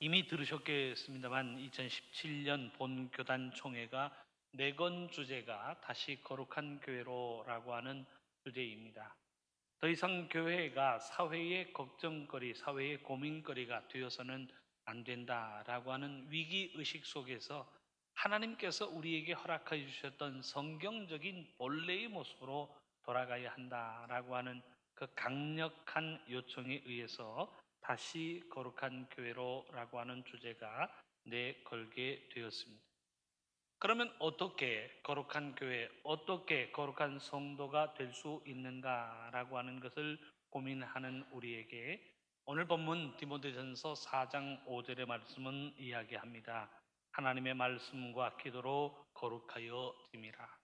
이미 들으셨겠습니다만 2017년 본교단 총회가 내건 주제가 다시 거룩한 교회로라고 하는 주제입니다. 더 이상 교회가 사회의 걱정거리, 사회의 고민거리가 되어서는 안 된다라고 하는 위기의식 속에서 하나님께서 우리에게 허락해 주셨던 성경적인 본래의 모습으로 돌아가야 한다라고 하는 그 강력한 요청에 의해서 다시 거룩한 교회로라고 하는 주제가 내걸게 되었습니다. 그러면 어떻게 거룩한 교회, 어떻게 거룩한 성도가 될 수 있는가라고 하는 것을 고민하는 우리에게 오늘 본문 디모데전서 4장 5절의 말씀은 이야기합니다. 하나님의 말씀과 기도로 거룩하여 짐이라.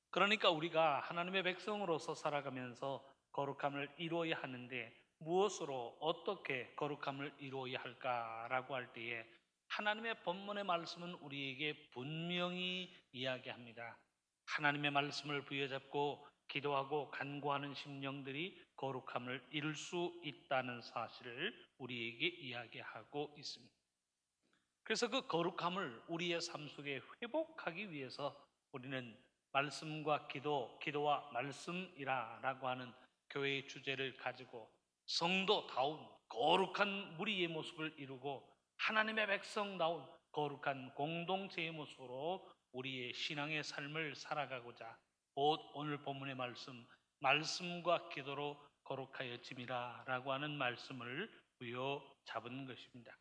그러니까 우리가 하나님의 백성으로서 살아가면서 거룩함을 이루어야 하는데 무엇으로 어떻게 거룩함을 이루어야 할까라고 할 때에 하나님의 본문의 말씀은 우리에게 분명히 이야기합니다. 하나님의 말씀을 부여잡고 기도하고 간구하는 심령들이 거룩함을 이룰 수 있다는 사실을 우리에게 이야기하고 있습니다. 그래서 그 거룩함을 우리의 삶 속에 회복하기 위해서 우리는 말씀과 기도, 기도와 말씀이라고 하는 교회의 주제를 가지고 성도다운 거룩한 무리의 모습을 이루고 하나님의 백성다운 거룩한 공동체의 모습으로 우리의 신앙의 삶을 살아가고자 곧 오늘 본문의 말씀과 기도로 거룩하여짐이라라고 하는 말씀을 부여잡은 것입니다.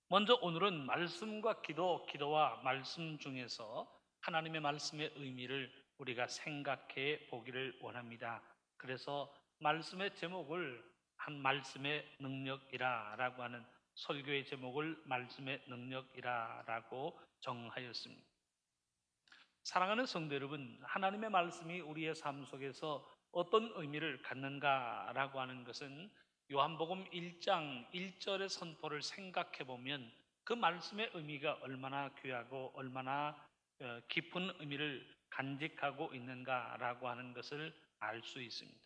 먼저 오늘은 말씀과 기도, 기도와 말씀 중에서 하나님의 말씀의 의미를 우리가 생각해 보기를 원합니다. 그래서 말씀의 제목을 한 말씀의 능력이라고 하는 설교의 제목을 말씀의 능력이라고 정하였습니다. 사랑하는 성도 여러분, 하나님의 말씀이 우리의 삶 속에서 어떤 의미를 갖는가라고 하는 것은 요한복음 1장 1절의 선포를 생각해 보면 그 말씀의 의미가 얼마나 귀하고 얼마나 깊은 의미를 간직하고 있는가라고 하는 것을 알 수 있습니다.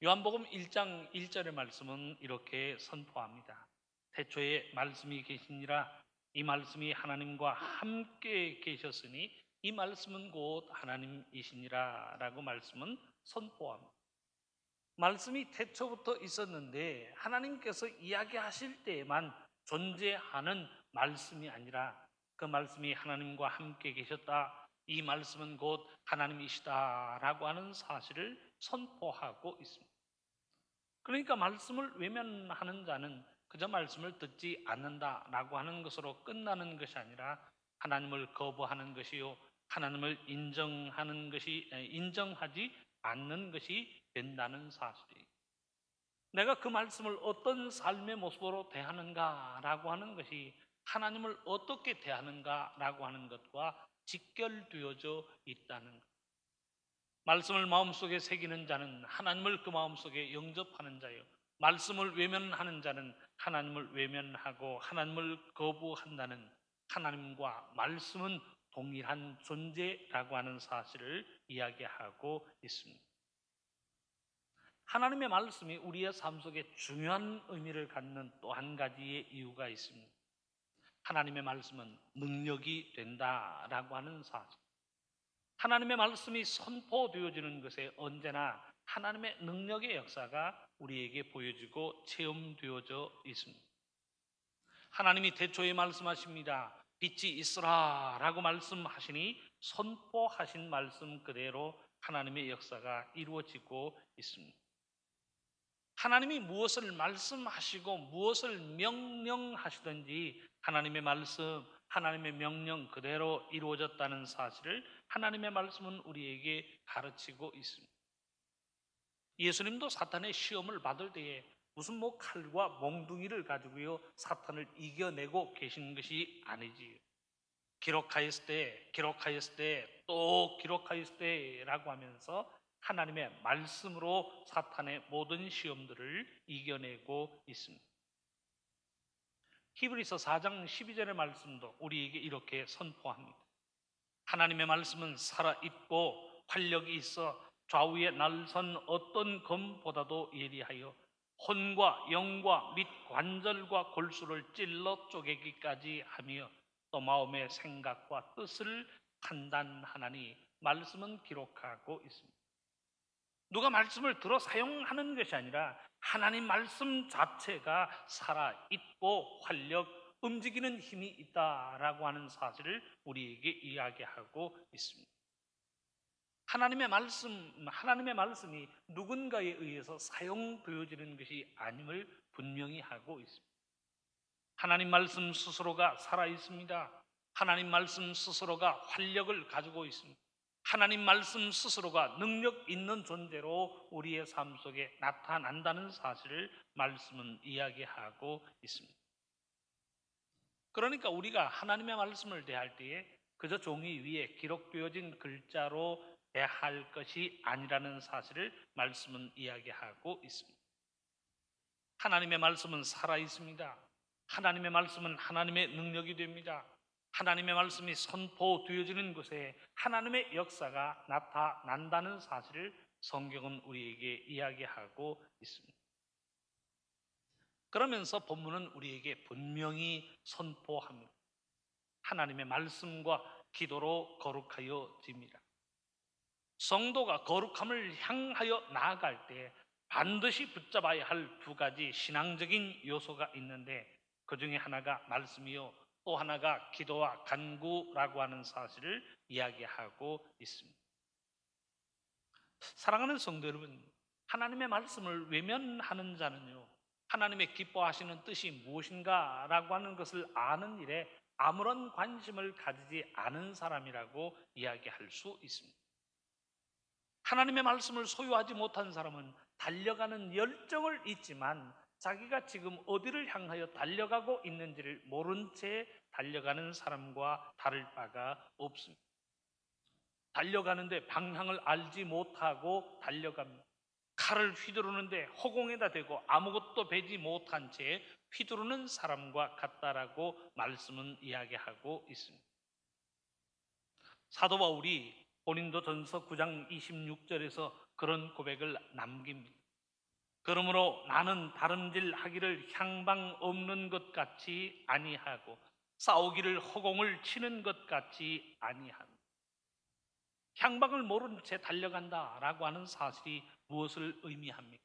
요한복음 1장 1절의 말씀은 이렇게 선포합니다. 태초에 말씀이 계시니라. 이 말씀이 하나님과 함께 계셨으니 이 말씀은 곧 하나님이시니라 라고 말씀은 선포합니다. 말씀이 태초부터 있었는데 하나님께서 이야기하실 때에만 존재하는 말씀이 아니라 그 말씀이 하나님과 함께 계셨다. 이 말씀은 곧 하나님이시다라고 하는 사실을 선포하고 있습니다. 그러니까 말씀을 외면하는 자는 그저 말씀을 듣지 않는다라고 하는 것으로 끝나는 것이 아니라 하나님을 거부하는 것이요 하나님을 인정하지 않는 것이 된다는 사실이에요. 내가 그 말씀을 어떤 삶의 모습으로 대하는가라고 하는 것이 하나님을 어떻게 대하는가라고 하는 것과 직결되어져 있다는 것. 말씀을 마음속에 새기는 자는 하나님을 그 마음속에 영접하는 자요. 말씀을 외면하는 자는 하나님을 외면하고 하나님을 거부한다는 하나님과 말씀은 동일한 존재라고 하는 사실을 이야기하고 있습니다. 하나님의 말씀이 우리의 삶 속에 중요한 의미를 갖는 또 한 가지의 이유가 있습니다. 하나님의 말씀은 능력이 된다라고 하는 사실. 하나님의 말씀이 선포되어지는 것에 언제나 하나님의 능력의 역사가 우리에게 보여지고 체험되어져 있습니다. 하나님이 태초에 말씀하십니다. 빛이 있으라 라고 말씀하시니 선포하신 말씀 그대로 하나님의 역사가 이루어지고 있습니다. 하나님이 무엇을 말씀하시고 무엇을 명령하시든지 하나님의 말씀, 하나님의 명령 그대로 이루어졌다는 사실을 하나님의 말씀은 우리에게 가르치고 있습니다. 예수님도 사탄의 시험을 받을 때에 무슨 칼과 몽둥이를 가지고요 사탄을 이겨내고 계신 것이 아니지요. 기록하였을 때, 또 기록하였을 때라고 하면서 하나님의 말씀으로 사탄의 모든 시험들을 이겨내고 있습니다. 히브리서 4장 12절의 말씀도 우리에게 이렇게 선포합니다. 하나님의 말씀은 살아있고 활력이 있어 좌우에 날선 어떤 검보다도 예리하여 혼과 영과 및 관절과 골수를 찔러 쪼개기까지 하며 또 마음의 생각과 뜻을 판단하나니 말씀은 기록하고 있습니다. 누가 말씀을 들어 사용하는 것이 아니라 하나님 말씀 자체가 살아있고 활력, 움직이는 힘이 있다라고 하는 사실을 우리에게 이야기하고 있습니다. 하나님의 말씀이 누군가에 의해서 사용되어지는 것이 아님을 분명히 하고 있습니다. 하나님 말씀 스스로가 살아있습니다. 하나님 말씀 스스로가 활력을 가지고 있습니다. 하나님 말씀 스스로가 능력 있는 존재로 우리의 삶 속에 나타난다는 사실을 말씀은 이야기하고 있습니다. 그러니까 우리가 하나님의 말씀을 대할 때에 그저 종이 위에 기록되어진 글자로 대할 것이 아니라는 사실을 말씀은 이야기하고 있습니다. 하나님의 말씀은 살아있습니다. 하나님의 말씀은 하나님의 능력이 됩니다. 하나님의 말씀이 선포되어지는 곳에 하나님의 역사가 나타난다는 사실을 성경은 우리에게 이야기하고 있습니다. 그러면서 본문은 우리에게 분명히 선포합니다. 하나님의 말씀과 기도로 거룩하여집니다. 성도가 거룩함을 향하여 나아갈 때 반드시 붙잡아야 할 두 가지 신앙적인 요소가 있는데 그 중에 하나가 말씀이요 또 하나가 기도와 간구라고 하는 사실을 이야기하고 있습니다. 사랑하는 성도 여러분, 하나님의 말씀을 외면하는 자는요 하나님의 기뻐하시는 뜻이 무엇인가 라고 하는 것을 아는 일에 아무런 관심을 가지지 않은 사람이라고 이야기할 수 있습니다. 하나님의 말씀을 소유하지 못한 사람은 달려가는 열정을 잊지만 자기가 지금 어디를 향하여 달려가고 있는지를 모른 채 달려가는 사람과 다를 바가 없습니다. 달려가는데 방향을 알지 못하고 달려갑니다. 칼을 휘두르는데 허공에다 대고 아무것도 베지 못한 채 휘두르는 사람과 같다라고 말씀은 이야기하고 있습니다. 사도 바울이 고린도전서 9장 26절에서 그런 고백을 남깁니다. 그러므로 나는 다름질하기를 향방 없는 것 같이 아니하고 싸우기를 허공을 치는 것 같이 아니하고 향방을 모른 채 달려간다라고 하는 사실이 무엇을 의미합니까?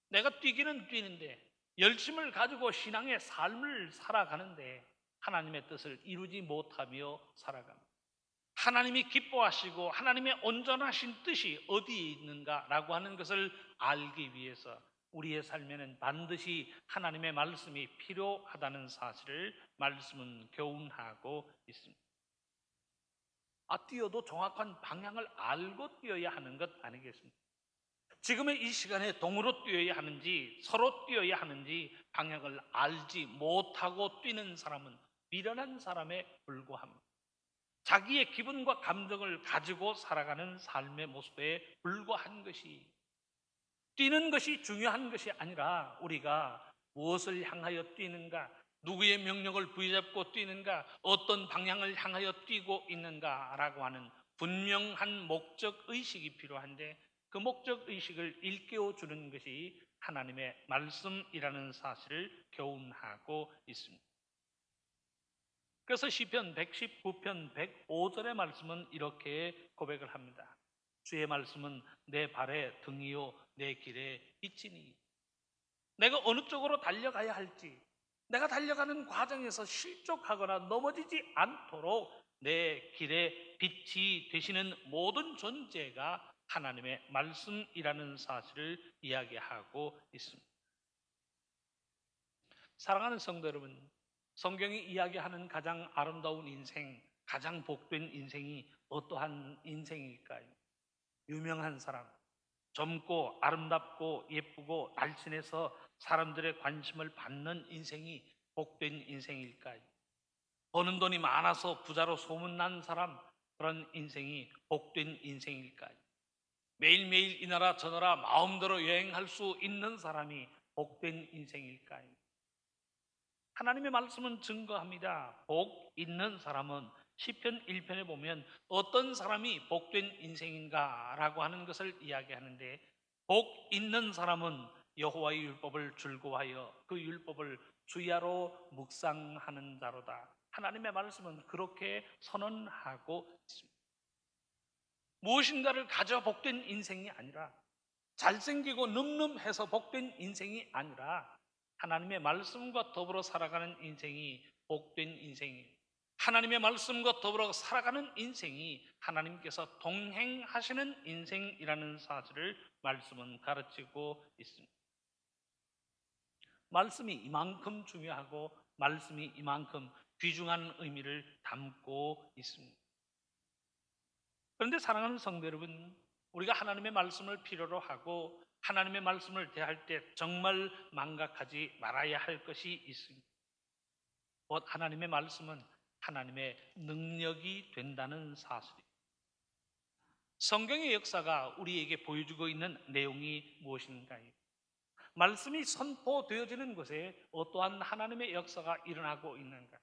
내가 뛰기는 뛰는데 열심을 가지고 신앙의 삶을 살아가는데 하나님의 뜻을 이루지 못하며 살아갑니다. 하나님이 기뻐하시고 하나님의 온전하신 뜻이 어디에 있는가라고 하는 것을 알기 위해서 우리의 삶에는 반드시 하나님의 말씀이 필요하다는 사실을 말씀은 교훈하고 있습니다. 뛰어도 정확한 방향을 알고 뛰어야 하는 것 아니겠습니까? 지금의 이 시간에 동으로 뛰어야 하는지 서로 뛰어야 하는지 방향을 알지 못하고 뛰는 사람은 미련한 사람에 불과합니다. 자기의 기분과 감정을 가지고 살아가는 삶의 모습에 불과한 것이 뛰는 것이 중요한 것이 아니라 우리가 무엇을 향하여 뛰는가, 누구의 명령을 부여잡고 뛰는가, 어떤 방향을 향하여 뛰고 있는가라고 하는 분명한 목적의식이 필요한데 그 목적의식을 일깨워 주는 것이 하나님의 말씀이라는 사실을 교훈하고 있습니다. 그래서 시편 119편 105절의 말씀은 이렇게 고백을 합니다. 주의 말씀은 내 발의 등이요 내 길의 빛이니. 내가 어느 쪽으로 달려가야 할지, 내가 달려가는 과정에서 실족하거나 넘어지지 않도록 내 길의 빛이 되시는 모든 존재가 하나님의 말씀이라는 사실을 이야기하고 있습니다. 사랑하는 성도 여러분, 성경이 이야기하는 가장 아름다운 인생, 가장 복된 인생이 어떠한 인생일까요? 유명한 사람, 젊고 아름답고 예쁘고 날씬해서 사람들의 관심을 받는 인생이 복된 인생일까요? 버는 돈이 많아서 부자로 소문난 사람, 그런 인생이 복된 인생일까요? 매일매일 이 나라 저 나라 마음대로 여행할 수 있는 사람이 복된 인생일까요? 하나님의 말씀은 증거합니다. 복 있는 사람은 시편 1편에 보면 어떤 사람이 복된 인생인가라고 하는 것을 이야기하는데 복 있는 사람은 여호와의 율법을 즐거워하여 그 율법을 주야로 묵상하는 자로다. 하나님의 말씀은 그렇게 선언하고 있습니다. 무엇인가를 가져 복된 인생이 아니라, 잘생기고 늠름해서 복된 인생이 아니라, 하나님의 말씀과 더불어 살아가는 인생이 복된 인생이에요. 하나님의 말씀과 더불어 살아가는 인생이 하나님께서 동행하시는 인생이라는 사실을 말씀은 가르치고 있습니다. 말씀이 이만큼 중요하고 말씀이 이만큼 귀중한 의미를 담고 있습니다. 그런데 사랑하는 성도 여러분, 우리가 하나님의 말씀을 필요로 하고 하나님의 말씀을 대할 때 정말 망각하지 말아야 할 것이 있습니다. 곧 하나님의 말씀은 하나님의 능력이 된다는 사실입니다. 성경의 역사가 우리에게 보여주고 있는 내용이 무엇인가요? 말씀이 선포되어지는 곳에 어떠한 하나님의 역사가 일어나고 있는가?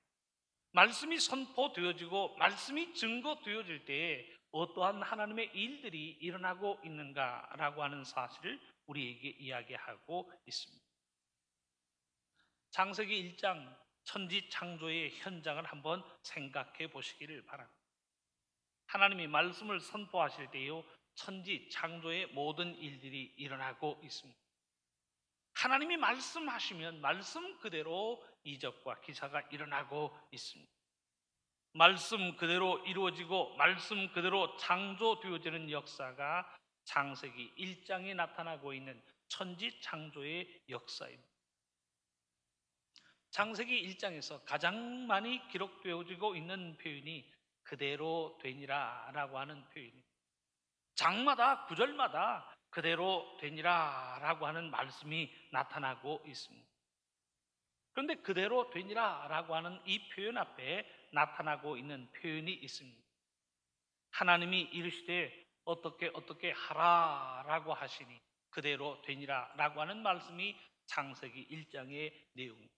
말씀이 선포되어지고 말씀이 증거되어질 때에 어떠한 하나님의 일들이 일어나고 있는가라고 하는 사실을 우리에게 이야기하고 있습니다. 창세기 1장 천지 창조의 현장을 한번 생각해 보시기를 바랍니다. 하나님이 말씀을 선포하실 때요, 천지 창조의 모든 일들이 일어나고 있습니다. 하나님이 말씀하시면 말씀 그대로 이적과 기사가 일어나고 있습니다. 말씀 그대로 이루어지고 말씀 그대로 창조되어지는 역사가 창세기 1장에 나타나고 있는 천지 창조의 역사입니다. 창세기 1장에서 가장 많이 기록되어지고 있는 표현이 그대로 되니라 라고 하는 표현입니다. 장마다 구절마다 그대로 되니라 라고 하는 말씀이 나타나고 있습니다. 그런데 그대로 되니라 라고 하는 이 표현 앞에 나타나고 있는 표현이 있습니다. 하나님이 이르시되 어떻게 하라 라고 하시니 그대로 되니라 라고 하는 말씀이 창세기 1장의 내용입니다.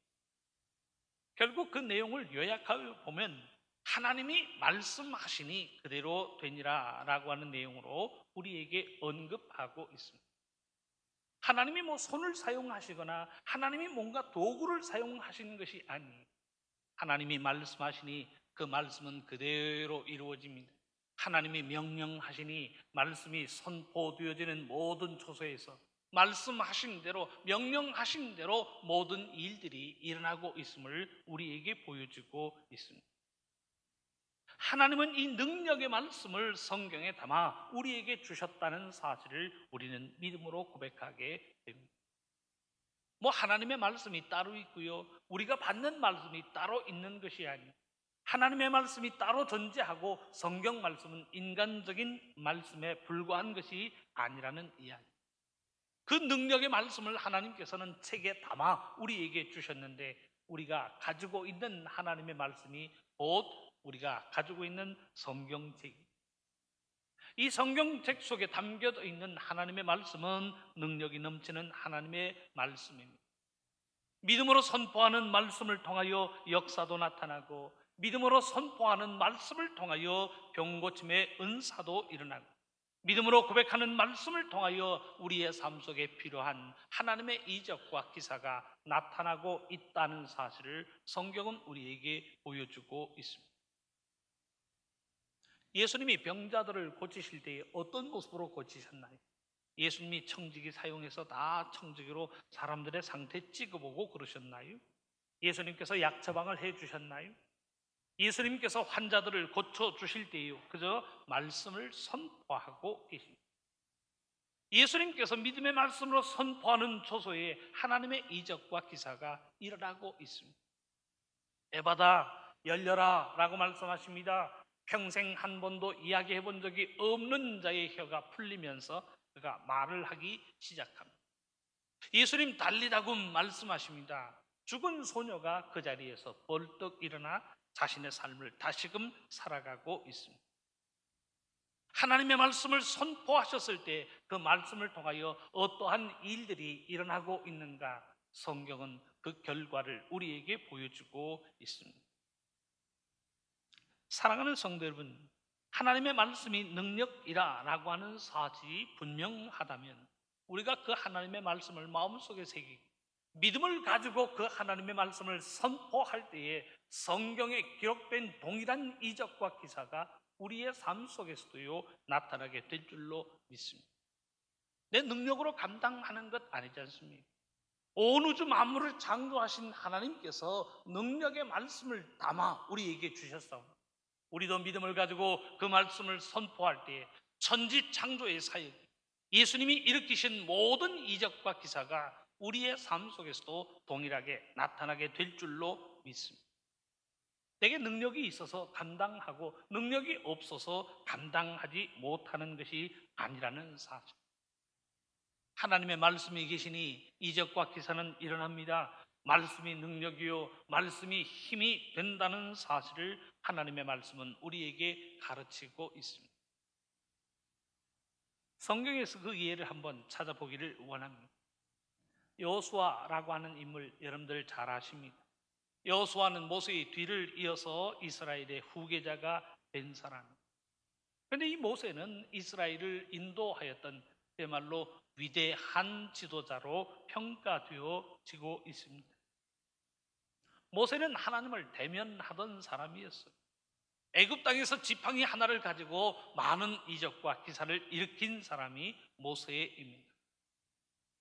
결국 그 내용을 요약하여 보면 하나님이 말씀하시니 그대로 되니라 라고 하는 내용으로 우리에게 언급하고 있습니다. 하나님이 손을 사용하시거나 하나님이 뭔가 도구를 사용하시는 것이 아니에요. 하나님이 말씀하시니 그 말씀은 그대로 이루어집니다. 하나님이 명령하시니 말씀이 선포되어지는 모든 초소에서 말씀하신 대로 명령하신 대로 모든 일들이 일어나고 있음을 우리에게 보여주고 있습니다. 하나님은 이 능력의 말씀을 성경에 담아 우리에게 주셨다는 사실을 우리는 믿음으로 고백하게 됩니다. 하나님의 말씀이 따로 있고요, 우리가 받는 말씀이 따로 있는 것이 아니에요. 하나님의 말씀이 따로 존재하고 성경 말씀은 인간적인 말씀에 불과한 것이 아니라는 이야기. 그 능력의 말씀을 하나님께서는 책에 담아 우리에게 주셨는데, 우리가 가지고 있는 하나님의 말씀이 곧 우리가 가지고 있는 성경책, 이 성경책 속에 담겨져 있는 하나님의 말씀은 능력이 넘치는 하나님의 말씀입니다. 믿음으로 선포하는 말씀을 통하여 역사도 나타나고, 믿음으로 선포하는 말씀을 통하여 병고침의 은사도 일어나고, 믿음으로 고백하는 말씀을 통하여 우리의 삶 속에 필요한 하나님의 이적과 기사가 나타나고 있다는 사실을 성경은 우리에게 보여주고 있습니다. 예수님이 병자들을 고치실 때 어떤 모습으로 고치셨나요? 예수님이 청지기 사용해서 다 청지기로 사람들의 상태 찍어보고 그러셨나요? 예수님께서 약 처방을 해주셨나요? 예수님께서 환자들을 고쳐주실 때요, 그저 말씀을 선포하고 계십니다. 예수님께서 믿음의 말씀으로 선포하는 초소에 하나님의 이적과 기사가 일어나고 있습니다. 에바다 열려라 라고 말씀하십니다. 평생 한 번도 이야기해 본 적이 없는 자의 혀가 풀리면서 그가 말을 하기 시작합니다. 예수님 달리다금 말씀하십니다. 죽은 소녀가 그 자리에서 벌떡 일어나 자신의 삶을 다시금 살아가고 있습니다. 하나님의 말씀을 선포하셨을 때 그 말씀을 통하여 어떠한 일들이 일어나고 있는가, 성경은 그 결과를 우리에게 보여주고 있습니다. 사랑하는 성도 여러분, 하나님의 말씀이 능력이라 라고 하는 사실이 분명하다면 우리가 그 하나님의 말씀을 마음속에 새기고 믿음을 가지고 그 하나님의 말씀을 선포할 때에 성경에 기록된 동일한 이적과 기사가 우리의 삶 속에서도요 나타나게 될 줄로 믿습니다. 내 능력으로 감당하는 것 아니지 않습니까? 온 우주 만물을 창조하신 하나님께서 능력의 말씀을 담아 우리에게 주셨사오니 우리도 믿음을 가지고 그 말씀을 선포할 때에 천지 창조의 사역, 예수님이 일으키신 모든 이적과 기사가 우리의 삶 속에서도 동일하게 나타나게 될 줄로 믿습니다. 내게 능력이 있어서 감당하고 능력이 없어서 감당하지 못하는 것이 아니라는 사실. 하나님의 말씀이 계시니 이적과 기사는 일어납니다. 말씀이 능력이요 말씀이 힘이 된다는 사실을 하나님의 말씀은 우리에게 가르치고 있습니다. 성경에서 그 예를 한번 찾아보기를 원합니다. 여호수아라고 하는 인물 여러분들 잘 아십니다. 여호수아는 모세의 뒤를 이어서 이스라엘의 후계자가 된 사람입니다. 그런데 이 모세는 이스라엘을 인도하였던 그야말로 위대한 지도자로 평가되어지고 있습니다. 모세는 하나님을 대면하던 사람이었어요. 애굽 땅에서 지팡이 하나를 가지고 많은 이적과 기사를 일으킨 사람이 모세입니다.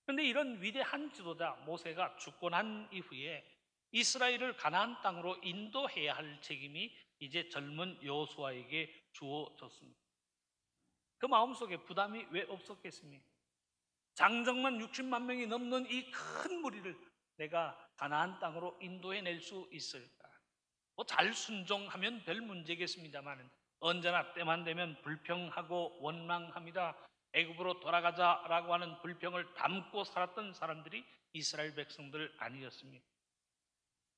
그런데 이런 위대한 지도자 모세가 죽고 난 이후에 이스라엘을 가나안 땅으로 인도해야 할 책임이 이제 젊은 여호수아에게 주어졌습니다. 그 마음속에 부담이 왜 없었겠습니까? 장정만 60만 명이 넘는 이 큰 무리를 내가 가나안 땅으로 인도해낼 수 있을까? 잘 순종하면 별 문제겠습니다만 언제나 때만 되면 불평하고 원망합니다. 애굽으로 돌아가자라고 하는 불평을 담고 살았던 사람들이 이스라엘 백성들 아니었습니까?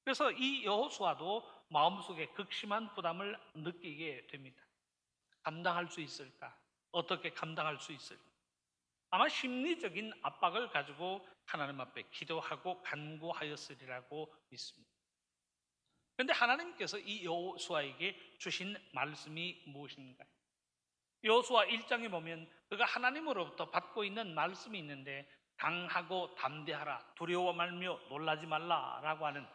그래서 이 여호수아도 마음속에 극심한 부담을 느끼게 됩니다. 감당할 수 있을까? 어떻게 감당할 수 있을까? 아마 심리적인 압박을 가지고 하나님 앞에 기도하고 간구하였으리라고 믿습니다. 그런데 하나님께서 이 여호수아에게 주신 말씀이 무엇인가요? 여호수아 1장에 보면 그가 하나님으로부터 받고 있는 말씀이 있는데 강하고 담대하라, 두려워 말며 놀라지 말라라고 하는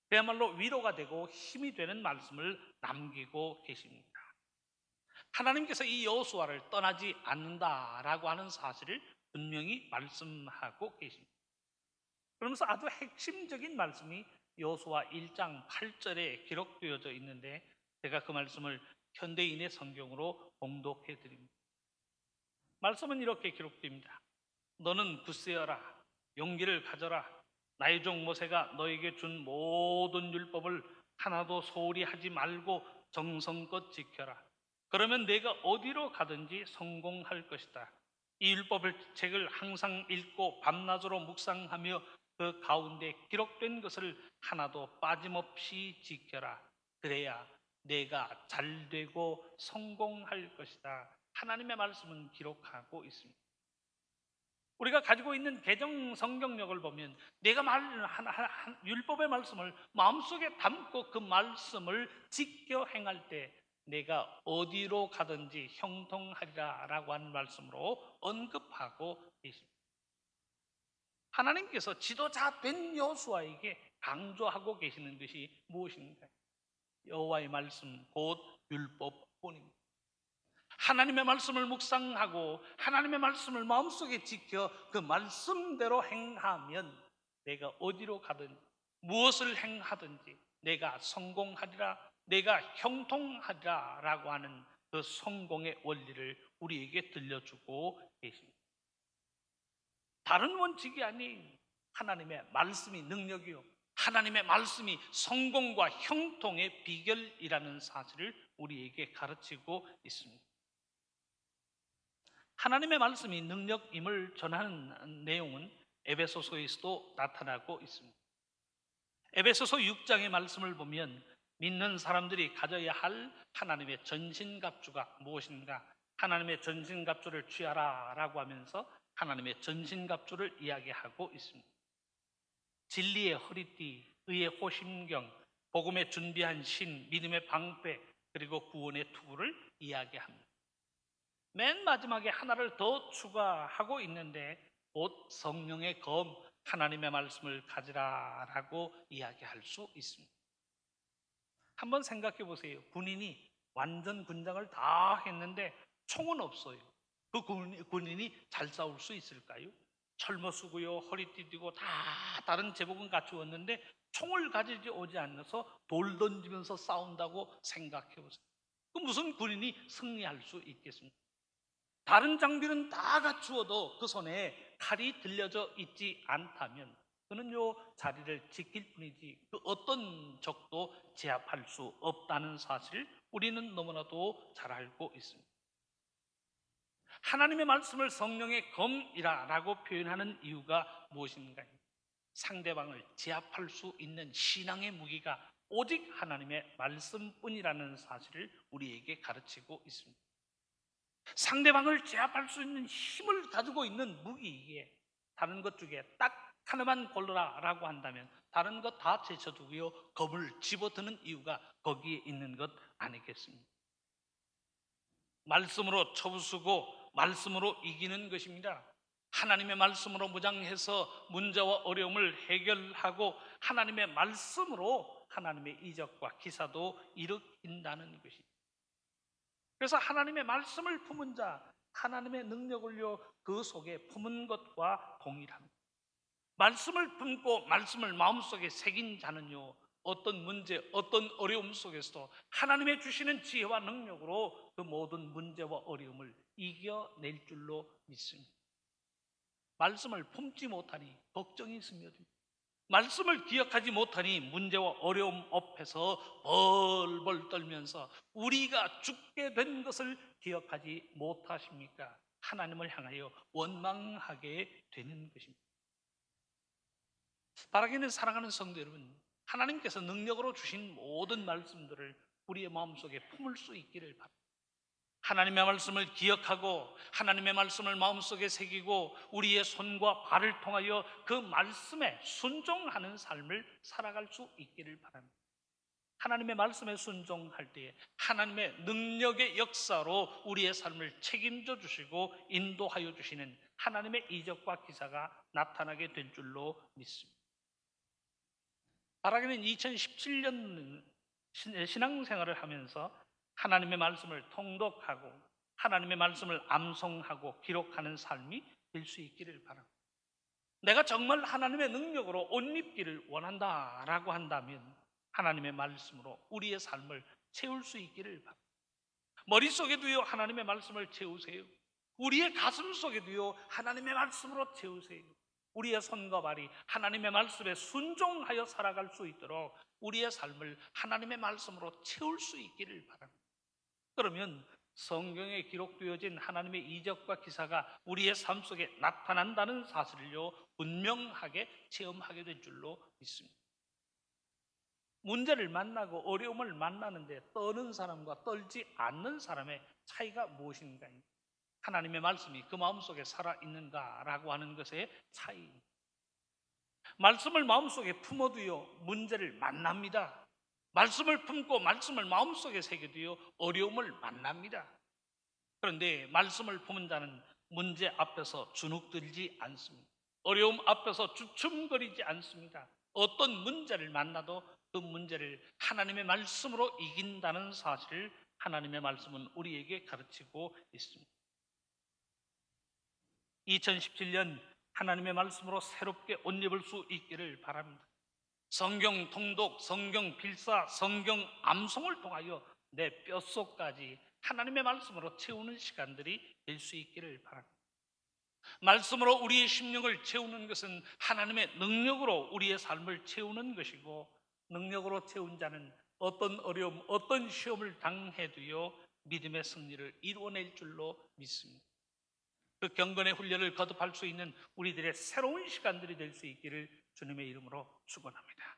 그야말로 위로가 되고 힘이 되는 말씀을 남기고 계십니다. 하나님께서 이 여호수아를 떠나지 않는다라고 하는 사실을 분명히 말씀하고 계십니다. 그러면서 아주 핵심적인 말씀이 여호수아 1장 8절에 기록되어져 있는데 제가 그 말씀을 현대인의 성경으로 봉독해 드립니다. 말씀은 이렇게 기록됩니다. 너는 굳세어라, 용기를 가져라. 나의 종 모세가 너에게 준 모든 율법을 하나도 소홀히 하지 말고 정성껏 지켜라. 그러면 내가 어디로 가든지 성공할 것이다. 이 율법을 책을 항상 읽고 밤낮으로 묵상하며 그 가운데 기록된 것을 하나도 빠짐없이 지켜라. 그래야 내가 잘되고 성공할 것이다. 하나님의 말씀은 기록하고 있습니다. 우리가 가지고 있는 개정 성경력을 보면 내가 율법의 말씀을 마음속에 담고 그 말씀을 지켜 행할 때 내가 어디로 가든지 형통하리라 라고 하는 말씀으로 언급하고 계십니다. 하나님께서 지도자 된 여호수아에게 강조하고 계시는 것이 무엇인가요? 여호와의 말씀 곧 율법뿐입니다. 하나님의 말씀을 묵상하고 하나님의 말씀을 마음속에 지켜 그 말씀대로 행하면 내가 어디로 가든지 무엇을 행하든지 내가 성공하리라, 내가 형통하리라 라고 하는 그 성공의 원리를 우리에게 들려주고 계십니다. 다른 원칙이 아닌 하나님의 말씀이 능력이요 하나님의 말씀이 성공과 형통의 비결이라는 사실을 우리에게 가르치고 있습니다. 하나님의 말씀이 능력임을 전하는 내용은 에베소서에서도 나타나고 있습니다. 에베소서 6장의 말씀을 보면 믿는 사람들이 가져야 할 하나님의 전신갑주가 무엇인가? 하나님의 전신갑주를 취하라 라고 하면서 하나님의 전신갑주를 이야기하고 있습니다. 진리의 허리띠, 의의 호심경, 복음에 준비한 신, 믿음의 방패, 그리고 구원의 투구를 이야기합니다. 맨 마지막에 하나를 더 추가하고 있는데 곧 성령의 검, 하나님의 말씀을 가지라라고 이야기할 수 있습니다. 한번 생각해 보세요. 군인이 완전 군장을 다 했는데 총은 없어요. 그 군인이 잘 싸울 수 있을까요? 철모 쓰고요, 허리띠 띠고 다 다른 제복은 갖추었는데 총을 가지지 오지 않아서 돌 던지면서 싸운다고 생각해 보세요. 그 무슨 군인이 승리할 수 있겠습니까? 다른 장비는 다 갖추어도 그 손에 칼이 들려져 있지 않다면 그는 요 자리를 지킬 뿐이지 그 어떤 적도 제압할 수 없다는 사실을 우리는 너무나도 잘 알고 있습니다. 하나님의 말씀을 성령의 검이라고 표현하는 이유가 무엇인가? 상대방을 제압할 수 있는 신앙의 무기가 오직 하나님의 말씀뿐이라는 사실을 우리에게 가르치고 있습니다. 상대방을 제압할 수 있는 힘을 가지고 있는 무기에 다른 것 중에 딱 하나만 골라라라고 한다면 다른 것 다 제쳐두고요 검을 집어드는 이유가 거기에 있는 것 아니겠습니까? 말씀으로 쳐부수고 말씀으로 이기는 것입니다. 하나님의 말씀으로 무장해서 문제와 어려움을 해결하고 하나님의 말씀으로 하나님의 이적과 기사도 일으킨다는 것입니다. 그래서 하나님의 말씀을 품은 자, 하나님의 능력을요 그 속에 품은 것과 동일합니다. 말씀을 품고 말씀을 마음속에 새긴 자는요 어떤 문제, 어떤 어려움 속에서도 하나님의 주시는 지혜와 능력으로 그 모든 문제와 어려움을 이겨낼 줄로 믿습니다. 말씀을 품지 못하니 걱정이 스며듭니다. 말씀을 기억하지 못하니 문제와 어려움 앞에서 벌벌 떨면서 우리가 죽게 된 것을 기억하지 못하십니까? 하나님을 향하여 원망하게 되는 것입니다. 바라기는 사랑하는 성도 여러분, 하나님께서 능력으로 주신 모든 말씀들을 우리의 마음속에 품을 수 있기를 바랍니다. 하나님의 말씀을 기억하고 하나님의 말씀을 마음속에 새기고 우리의 손과 발을 통하여 그 말씀에 순종하는 삶을 살아갈 수 있기를 바랍니다. 하나님의 말씀에 순종할 때에 하나님의 능력의 역사로 우리의 삶을 책임져 주시고 인도하여 주시는 하나님의 이적과 기사가 나타나게 될 줄로 믿습니다. 바라기는 2017년 신앙생활을 하면서 하나님의 말씀을 통독하고 하나님의 말씀을 암송하고 기록하는 삶이 될 수 있기를 바랍니다. 내가 정말 하나님의 능력으로 옷 입기를 원한다라고 한다면 하나님의 말씀으로 우리의 삶을 채울 수 있기를 바랍니다. 머릿속에도요 하나님의 말씀을 채우세요. 우리의 가슴 속에도요 하나님의 말씀으로 채우세요. 우리의 손과 발이 하나님의 말씀에 순종하여 살아갈 수 있도록 우리의 삶을 하나님의 말씀으로 채울 수 있기를 바랍니다. 그러면 성경에 기록되어진 하나님의 이적과 기사가 우리의 삶 속에 나타난다는 사실을요 분명하게 체험하게 될 줄로 믿습니다. 문제를 만나고 어려움을 만나는데 떠는 사람과 떨지 않는 사람의 차이가 무엇인가? 하나님의 말씀이 그 마음속에 살아있는가라고 하는 것의 차이입니다. 말씀을 마음속에 품어도요 문제를 만납니다. 말씀을 품고 말씀을 마음속에 새겨도요 어려움을 만납니다. 그런데 말씀을 품은 자는 문제 앞에서 주눅들지 않습니다. 어려움 앞에서 주춤거리지 않습니다. 어떤 문제를 만나도 그 문제를 하나님의 말씀으로 이긴다는 사실을 하나님의 말씀은 우리에게 가르치고 있습니다. 2017년 하나님의 말씀으로 새롭게 옷 입을 수 있기를 바랍니다. 성경 통독, 성경 필사, 성경 암송을 통하여 내 뼛속까지 하나님의 말씀으로 채우는 시간들이 될 수 있기를 바랍니다. 말씀으로 우리의 심령을 채우는 것은 하나님의 능력으로 우리의 삶을 채우는 것이고 능력으로 채운 자는 어떤 어려움, 어떤 시험을 당해도요 믿음의 승리를 이루어낼 줄로 믿습니다. 그 경건의 훈련을 거듭할 수 있는 우리들의 새로운 시간들이 될 수 있기를 주님의 이름으로 축원합니다.